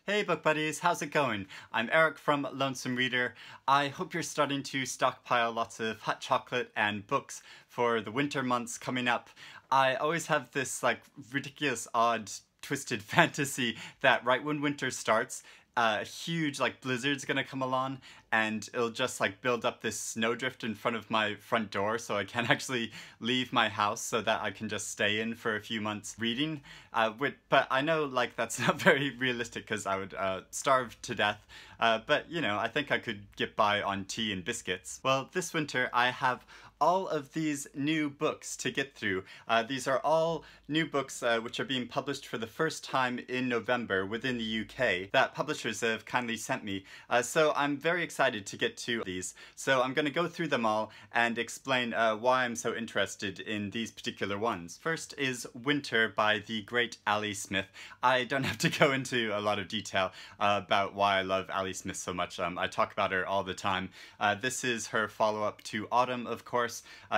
Hey book buddies, how's it going? I'm Eric from Lonesome Reader. I hope you're starting to stockpile lots of hot chocolate and books for the winter months coming up. I always have this ridiculous, odd, twisted fantasy that right when winter starts, a huge blizzard's gonna come along and it'll just build up this snowdrift in front of my front door so I can't actually leave my house, so that I can just stay in for a few months reading. But I know that's not very realistic because I would starve to death. But you know, I think I could get by on tea and biscuits. Well, this winter I have all of these new books to get through. These are all new books which are being published for the first time in November within the UK that publishers have kindly sent me. So I'm very excited to get to these. So I'm going to go through them all and explain why I'm so interested in these particular ones. First is Winter by the great Ali Smith. I don't have to go into a lot of detail about why I love Ali Smith so much. I talk about her all the time. This is her follow-up to Autumn, of course.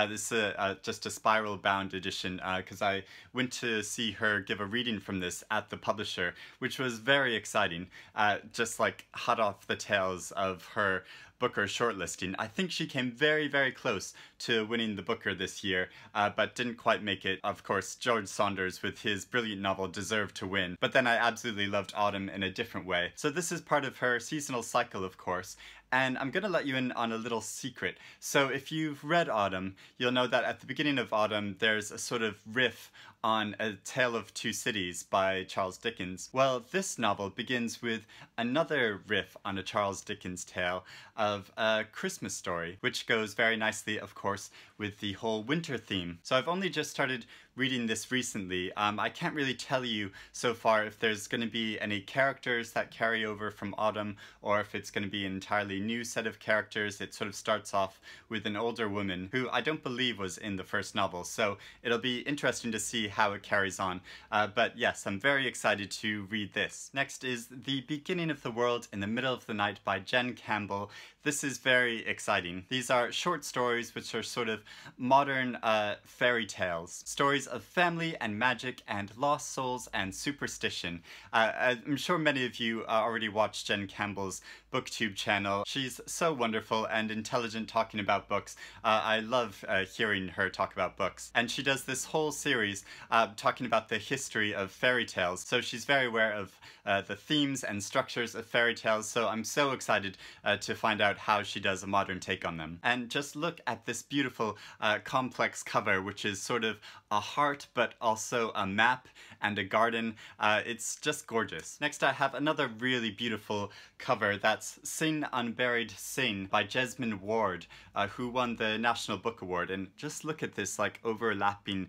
This is just a spiral-bound edition because I went to see her give a reading from this at the publisher, which was very exciting. Just hot off the tails of her Booker shortlisting. I think she came very, very close to winning the Booker this year, but didn't quite make it. Of course, George Saunders with his brilliant novel deserved to win, but then I absolutely loved Autumn in a different way. So this is part of her seasonal cycle, of course, and I'm gonna let you in on a little secret. So if you've read Autumn, you'll know that at the beginning of Autumn there's a sort of riff on A Tale of Two Cities by Charles Dickens. Well, this novel begins with another riff on a Charles Dickens tale of A Christmas Story, which goes very nicely, of course, with the whole winter theme. So I've only just started reading this recently. I can't really tell you so far if there's going to be any characters that carry over from Autumn or if it's going to be an entirely new set of characters. It sort of starts off with an older woman who I don't believe was in the first novel, so it'll be interesting to see how it carries on. But yes, I'm very excited to read this. Next is The Beginning of the World in the Middle of the Night by Jen Campbell. This is very exciting. These are short stories which are sort of modern fairy tales. Stories of family and magic and lost souls and superstition. I'm sure many of you already watched Jen Campbell's Booktube channel. She's so wonderful and intelligent talking about books. I love hearing her talk about books. And she does this whole series talking about the history of fairy tales. So she's very aware of the themes and structures of fairy tales. So I'm so excited to find out how she does a modern take on them. And just look at this beautiful complex cover, which is sort of a heart but also a map and a garden. It's just gorgeous. Next I have another really beautiful cover. That's Sing Unburied Sing by Jesmyn Ward, who won the National Book Award. And just look at this overlapping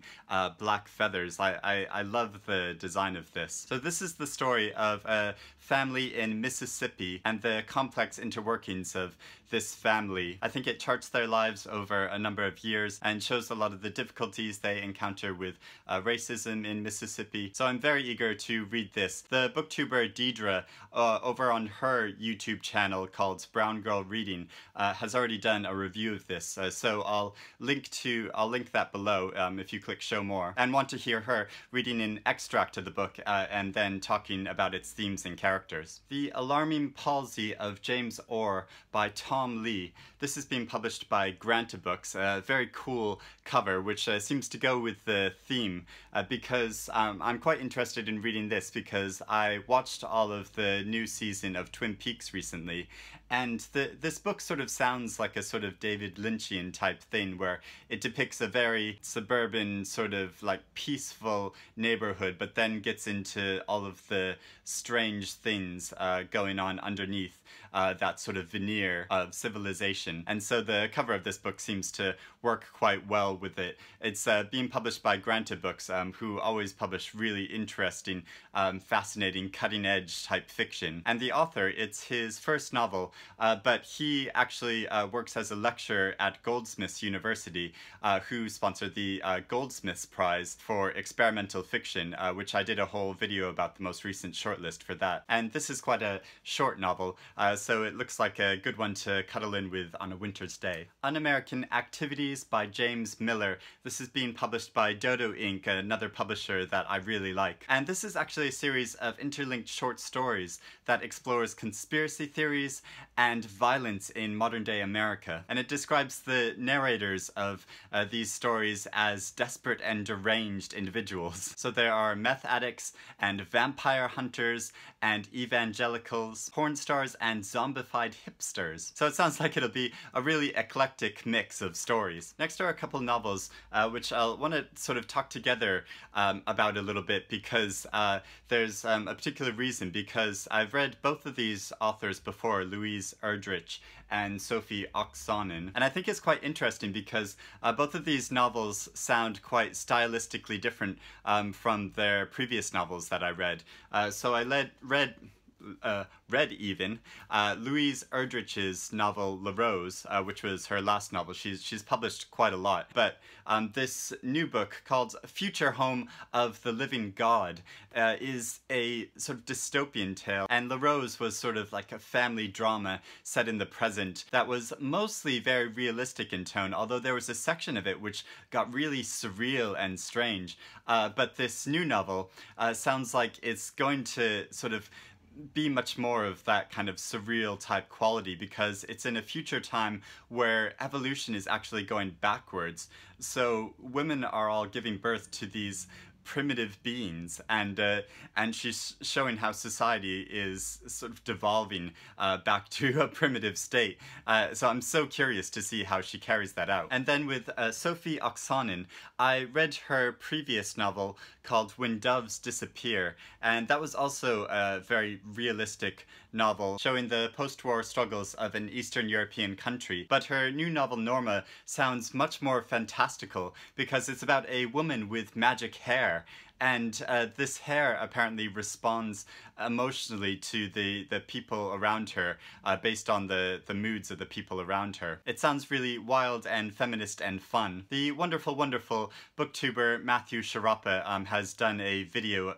black feathers. I love the design of this. So this is the story of a family in Mississippi and the complex interworkings of this family. I think it charts their lives over a number of years and shows a lot of the difficulties they encounter with racism in Mississippi. So I'm very eager to read this. The booktuber Deidre over on her YouTube channel called Brown Girl Reading has already done a review of this. So I'll link that below if you click show more and want to hear her reading an extract of the book and then talking about its themes and characters. The Alarming Palsy of James Orr by Tom Lee. This is being published by Granta Books. A very cool cover which seems to go with the theme because I'm quite interested in reading this because I watched all of the new season of Twin Peaks recently, and this book sort of sounds like a sort of David Lynchian type thing where it depicts a very suburban sort of peaceful neighborhood but then gets into all of the strange things going on underneath that sort of veneer of civilization. And so the cover of this book seems to work quite well with it. It's being published by Granta Books, who always publish really interesting, fascinating, cutting-edge type fiction. And the author, it's his first novel, but he actually works as a lecturer at Goldsmiths University, who sponsored the Goldsmiths Prize for Experimental Fiction, which I did a whole video about the most recent shortlist for that. And this is quite a short novel, so it looks like a good one to cuddle in with on a winter's day. Un-American Activities by James Miller. This is being published by Dodo Inc., another publisher that I really like. And this is actually a series of interlinked short stories that explores conspiracy theories and violence in modern-day America. And it describes the narrators of these stories as desperate and deranged individuals. So there are meth addicts and vampire hunters and evangelicals, porn stars and zombified hipsters. So it sounds like it'll be a really eclectic mix of stories. Next are a couple novels which I'll want to sort of talk together about a little bit, because there's a particular reason, because I've read both of these authors before, Louise Erdrich and Sofi Oksanen, and I think it's quite interesting because both of these novels sound quite stylistically different from their previous novels that I read. So I read Louise Erdrich's novel La Rose, which was her last novel. She's published quite a lot, but this new book called Future Home of the Living God is a sort of dystopian tale, and La Rose was sort of like a family drama set in the present that was mostly very realistic in tone, although there was a section of it which got really surreal and strange. But this new novel sounds like it's going to sort of be much more of that kind of surreal type quality, because it's in a future time where evolution is actually going backwards. So women are all giving birth to these primitive beings, and she's showing how society is sort of devolving back to a primitive state. So I'm so curious to see how she carries that out. And then with Sofi Oksanen, I read her previous novel called When Doves Disappear, and that was also a very realistic novel showing the post-war struggles of an Eastern European country. But her new novel Norma sounds much more fantastical, because it's about a woman with magic hair, and this hair apparently responds emotionally to the people around her based on the moods of the people around her. It sounds really wild and feminist and fun. The wonderful, wonderful booktuber Matthew Sciarappa has done a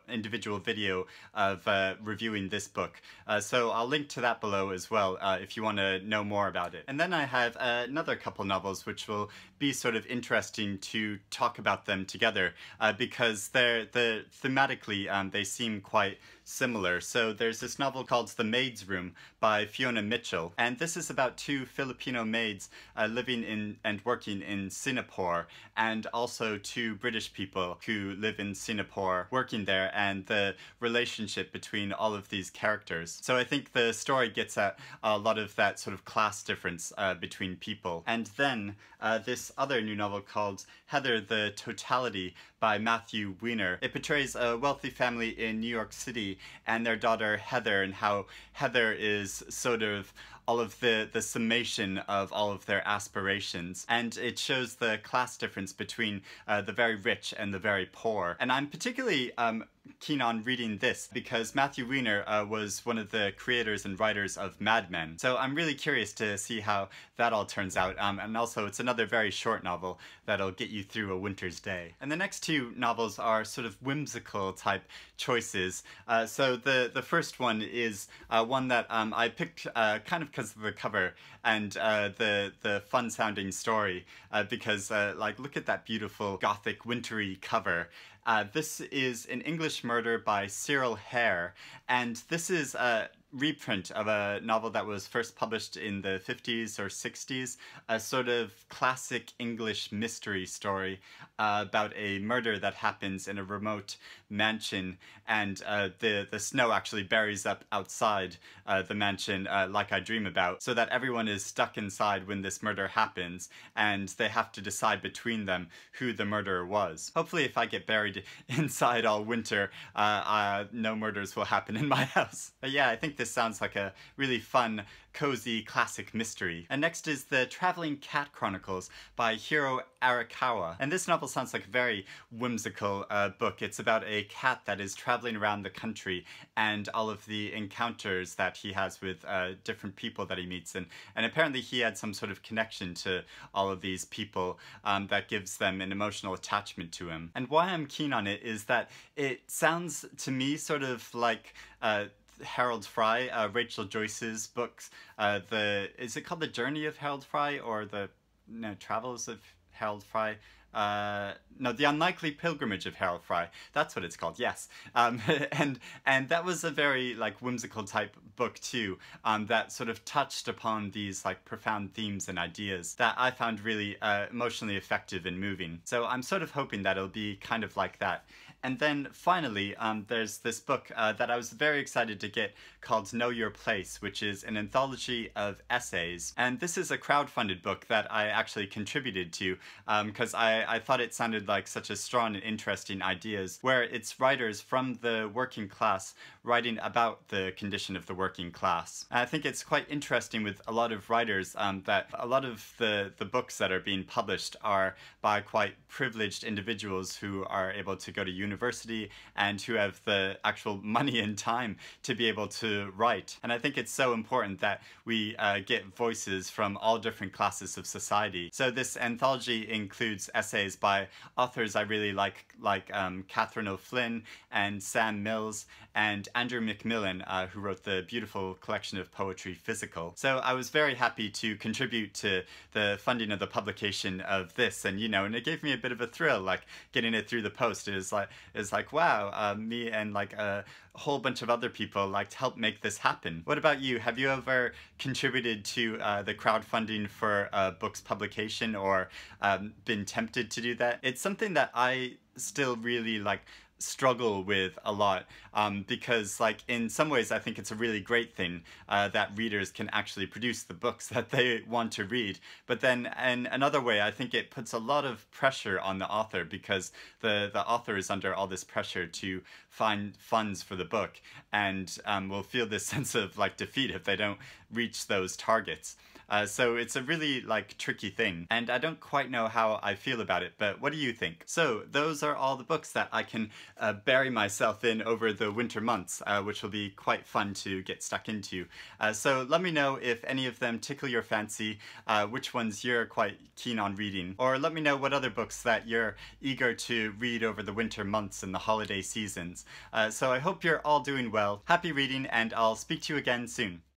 individual video of reviewing this book. So I'll link to that below as well if you want to know more about it. And then I have another couple novels which will be sort of interesting to talk about them together because thematically they seem quite similar. So there's this novel called The Maid's Room by Fiona Mitchell, and this is about two Filipino maids living in and working in Singapore, and also two British people who live in Singapore working there, and the relationship between all of these characters. So I think the story gets at a lot of that sort of class difference between people. And then this other new novel called Hare, the Totality by Matthew Weiner. It portrays a wealthy family in New York City and their daughter Hare, and how Hare is sort of all of the summation of all of their aspirations, and it shows the class difference between the very rich and the very poor. And I'm particularly keen on reading this because Matthew Weiner was one of the creators and writers of Mad Men, so I'm really curious to see how that all turns out, and also it's another very short novel that'll get you through a winter's day. And the next two novels are sort of whimsical type choices. So the first one is one that I picked kind of because of the cover and the fun sounding story, because like, look at that beautiful gothic wintry cover. This is An English Murder by Cyril Hare, and this is a reprint of a novel that was first published in the 50s or 60s, a sort of classic English mystery story about a murder that happens in a remote mansion, and the snow actually buries up outside the mansion like I dream about, so that everyone is stuck inside when this murder happens, and they have to decide between them who the murderer was. Hopefully if I get buried inside all winter, no murders will happen in my house. But yeah, I think this sounds like a really fun, cozy, classic mystery. And next is The Traveling Cat Chronicles by Hiro Arikawa. And this novel sounds like a very whimsical book. It's about a cat that is traveling around the country and all of the encounters that he has with different people that he meets. And apparently he had some sort of connection to all of these people that gives them an emotional attachment to him. And why I'm keen on it is that it sounds to me sort of like Harold Fry, Rachel Joyce's books. Is it called The Journey of Harold Fry, or the Travels of Harold Fry? no, The Unlikely Pilgrimage of Harold Fry. That's what it's called, yes. And that was a very like whimsical type book too, that sort of touched upon these like profound themes and ideas that I found really emotionally effective and moving. So I'm sort of hoping that it'll be kind of like that. And then finally, there's this book that I was very excited to get called Know Your Place, which is an anthology of essays. And this is a crowdfunded book that I actually contributed to because I thought it sounded like such a strong and interesting ideas, where it's writers from the working class writing about the condition of the working class. And I think it's quite interesting with a lot of writers that a lot of the books that are being published are by quite privileged individuals who are able to go to university and who have the actual money and time to be able to write. And I think it's so important that we get voices from all different classes of society. So this anthology includes essays by authors I really like Catherine O'Flynn and Sam Mills and Andrew Macmillan, who wrote the beautiful collection of poetry Physical. So I was very happy to contribute to the funding of the publication of this, and and it gave me a bit of a thrill, like getting it through the post. It was like wow, me and like a whole bunch of other people like helped make this happen. What about you? Have you ever contributed to the crowdfunding for a book's publication, or been tempted to do that? It's something that I still really like struggle with a lot, because like in some ways I think it's a really great thing that readers can actually produce the books that they want to read, but then in another way I think it puts a lot of pressure on the author, because the author is under all this pressure to find funds for the book, and will feel this sense of like defeat if they don't reach those targets. So it's a really like tricky thing, and I don't quite know how I feel about it, but what do you think? So those are all the books that I can bury myself in over the winter months, which will be quite fun to get stuck into. So let me know if any of them tickle your fancy, which ones you're quite keen on reading, or let me know what other books that you're eager to read over the winter months and the holiday seasons. So I hope you're all doing well. Happy reading, and I'll speak to you again soon.